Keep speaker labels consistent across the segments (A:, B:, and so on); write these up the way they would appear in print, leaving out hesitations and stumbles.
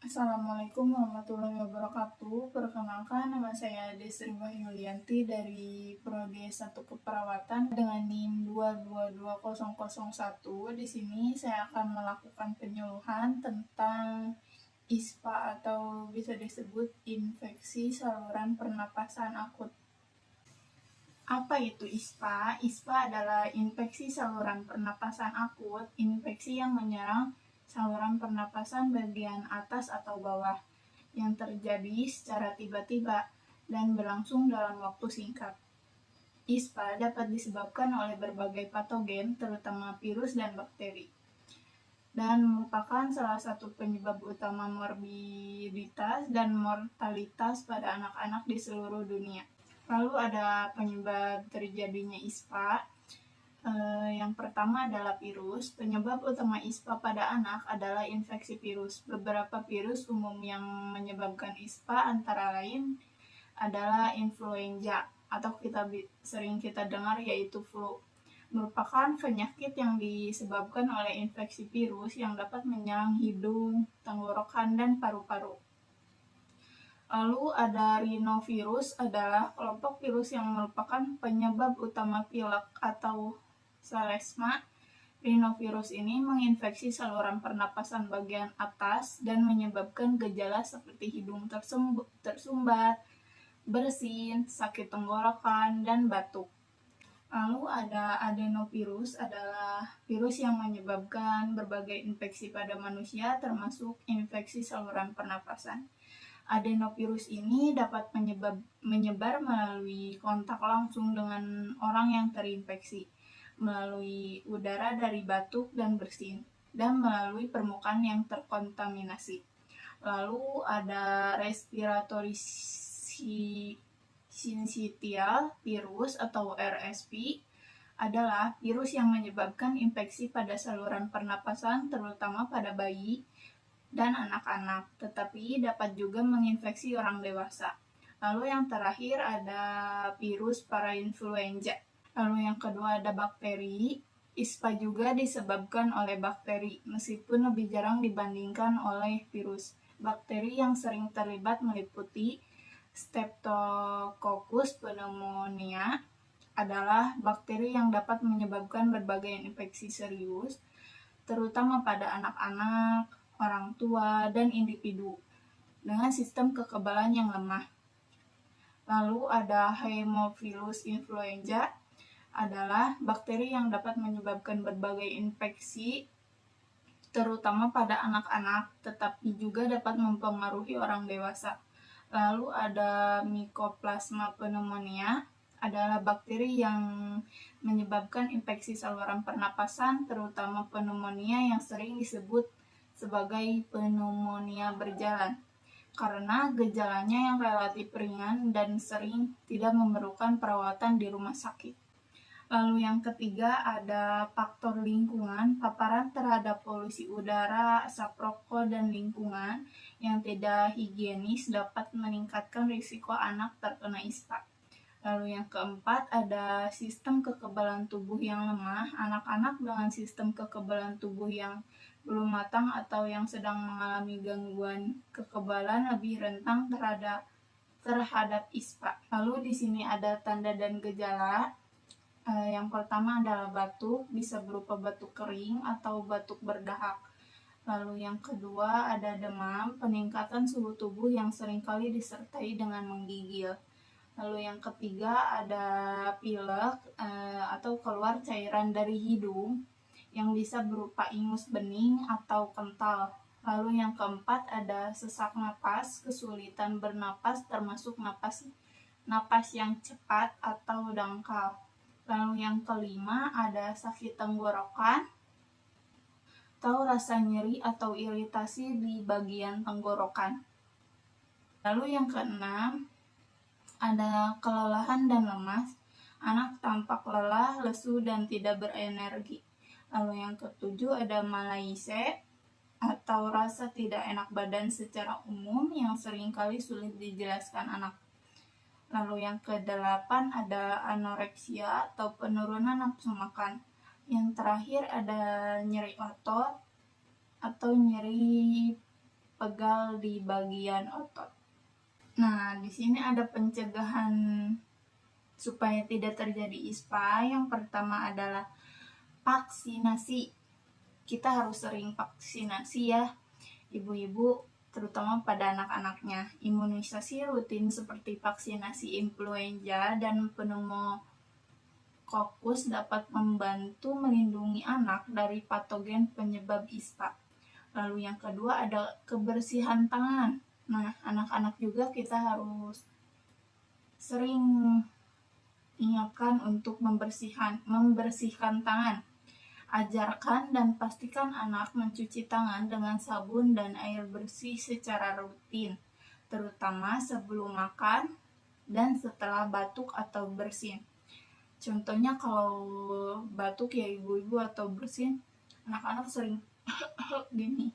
A: Assalamualaikum warahmatullahi wabarakatuh. Perkenalkan, nama saya Desri Wahyulianti dari Prodi S1 Keperawatan dengan NIM 222001. Di sini saya akan melakukan penyuluhan tentang ISPA atau bisa disebut infeksi saluran pernapasan akut. Apa itu ISPA? ISPA adalah infeksi saluran pernapasan akut, infeksi yang menyerang saluran pernapasan bagian atas atau bawah yang terjadi secara tiba-tiba dan berlangsung dalam waktu singkat. ISPA dapat disebabkan oleh berbagai patogen, terutama virus dan bakteri, dan merupakan salah satu penyebab utama morbiditas dan mortalitas pada anak-anak di seluruh dunia. Lalu ada penyebab terjadinya ISPA. Yang pertama adalah virus. Penyebab utama ISPA pada anak adalah infeksi virus. Beberapa virus umum yang menyebabkan ISPA antara lain adalah influenza atau sering kita dengar yaitu flu. Merupakan penyakit yang disebabkan oleh infeksi virus yang dapat menyerang hidung, tenggorokan, dan paru-paru. Lalu ada rhinovirus, adalah kelompok virus yang merupakan penyebab utama pilek atau selesma. Rhinovirus ini menginfeksi saluran pernapasan bagian atas dan menyebabkan gejala seperti hidung tersumbat, bersin, sakit tenggorokan, dan batuk. Lalu ada adenovirus, adalah virus yang menyebabkan berbagai infeksi pada manusia termasuk infeksi saluran pernapasan. Adenovirus ini dapat menyebar melalui kontak langsung dengan orang yang terinfeksi, melalui udara dari batuk dan bersin, dan melalui permukaan yang terkontaminasi. Lalu ada respiratory syncytial virus atau RSV, adalah virus yang menyebabkan infeksi pada saluran pernapasan terutama pada bayi dan anak-anak, tetapi dapat juga menginfeksi orang dewasa. Lalu yang terakhir ada virus parainfluenza. Lalu yang kedua ada bakteri. ISPA juga disebabkan oleh bakteri, meskipun lebih jarang dibandingkan oleh virus. Bakteri yang sering terlibat meliputi Streptococcus pneumonia, adalah bakteri yang dapat menyebabkan berbagai infeksi serius, terutama pada anak-anak, orang tua, dan individu dengan sistem kekebalan yang lemah. Lalu ada Haemophilus influenza, adalah bakteri yang dapat menyebabkan berbagai infeksi, terutama pada anak-anak, tetapi juga dapat mempengaruhi orang dewasa. Lalu ada Mycoplasma pneumonia, adalah bakteri yang menyebabkan infeksi saluran pernapasan, terutama pneumonia yang sering disebut sebagai pneumonia berjalan, karena gejalanya yang relatif ringan dan sering tidak memerlukan perawatan di rumah sakit. Lalu yang ketiga ada faktor lingkungan. Paparan terhadap polusi udara, asap rokok, dan lingkungan yang tidak higienis dapat meningkatkan risiko anak terkena ISPA. Lalu yang keempat ada sistem kekebalan tubuh yang lemah. Anak-anak dengan sistem kekebalan tubuh yang belum matang atau yang sedang mengalami gangguan kekebalan lebih rentan terhadap ISPA. Lalu di sini ada tanda dan gejala. Yang pertama adalah batuk, bisa berupa batuk kering atau batuk berdahak. Lalu yang kedua ada demam, peningkatan suhu tubuh yang seringkali disertai dengan menggigil. Lalu yang ketiga ada pilek atau keluar cairan dari hidung yang bisa berupa ingus bening atau kental. Lalu yang keempat ada sesak napas, kesulitan bernapas termasuk napas yang cepat atau dangkal. Lalu yang kelima ada sakit tenggorokan atau rasa nyeri atau iritasi di bagian tenggorokan. Lalu yang keenam ada kelelahan dan lemas. Anak tampak lelah, lesu, dan tidak berenergi. Lalu yang ketujuh ada malaise atau rasa tidak enak badan secara umum yang seringkali sulit dijelaskan anak. Lalu yang kedelapan ada anoreksia atau penurunan nafsu makan. Yang terakhir ada nyeri otot atau nyeri pegal di bagian otot. Nah, di sini ada pencegahan supaya tidak terjadi ISPA. Yang pertama adalah vaksinasi. Kita harus sering vaksinasi ya, ibu-ibu, terutama pada anak-anaknya. Imunisasi rutin seperti vaksinasi influenza dan pneumokokus dapat membantu melindungi anak dari patogen penyebab ISPA. Lalu yang kedua ada kebersihan tangan. Nah, anak-anak juga kita harus sering ingatkan untuk membersihkan tangan. Ajarkan dan pastikan anak mencuci tangan dengan sabun dan air bersih secara rutin, terutama sebelum makan dan setelah batuk atau bersin. Contohnya kalau batuk ya ibu-ibu atau bersin, anak-anak sering gini,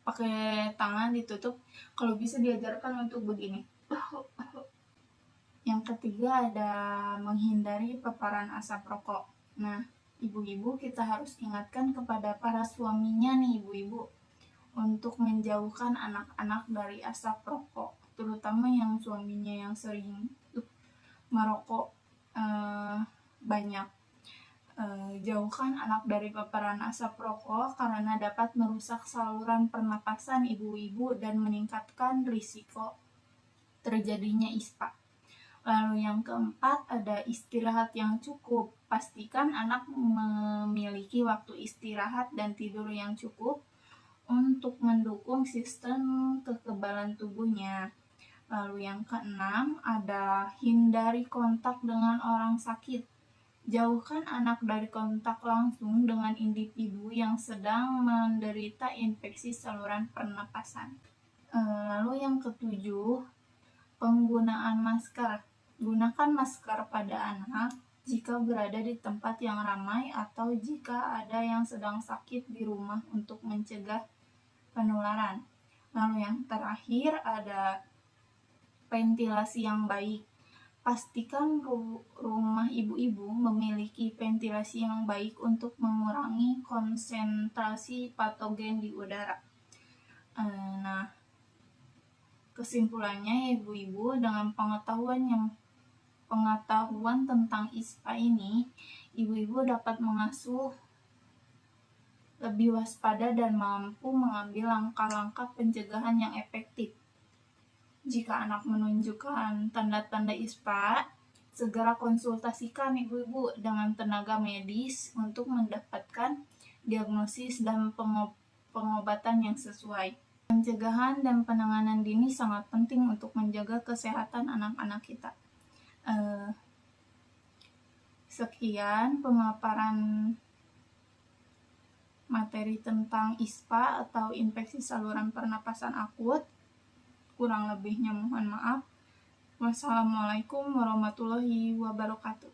A: pakai tangan ditutup. Kalau bisa diajarkan untuk begini. Yang ketiga ada menghindari paparan asap rokok. Nah, ibu-ibu kita harus ingatkan kepada para suaminya nih ibu-ibu untuk menjauhkan anak-anak dari asap rokok, terutama yang suaminya yang sering merokok banyak. Jauhkan anak dari paparan asap rokok karena dapat merusak saluran pernapasan ibu-ibu dan meningkatkan risiko terjadinya ISPA. Lalu yang keempat ada istirahat yang cukup. Pastikan anak memiliki waktu istirahat dan tidur yang cukup untuk mendukung sistem kekebalan tubuhnya. Lalu yang keenam ada hindari kontak dengan orang sakit. Jauhkan anak dari kontak langsung dengan individu yang sedang menderita infeksi saluran pernapasan. Lalu yang ketujuh, penggunaan masker. Gunakan masker pada anak jika berada di tempat yang ramai atau jika ada yang sedang sakit di rumah untuk mencegah penularan. Lalu yang terakhir ada ventilasi yang baik. Pastikan rumah ibu-ibu memiliki ventilasi yang baik untuk mengurangi konsentrasi patogen di udara. Nah, kesimpulannya ibu-ibu, dengan pengetahuan tentang ISPA ini, ibu-ibu dapat mengasuh lebih waspada dan mampu mengambil langkah-langkah pencegahan yang efektif. Jika anak menunjukkan tanda-tanda ISPA, segera konsultasikan ibu-ibu dengan tenaga medis untuk mendapatkan diagnosis dan pengobatan yang sesuai. Pencegahan dan penanganan dini sangat penting untuk menjaga kesehatan anak-anak kita. Sekian pemaparan materi tentang ISPA atau infeksi saluran pernapasan akut. Kurang lebihnya mohon maaf. Wassalamualaikum warahmatullahi wabarakatuh.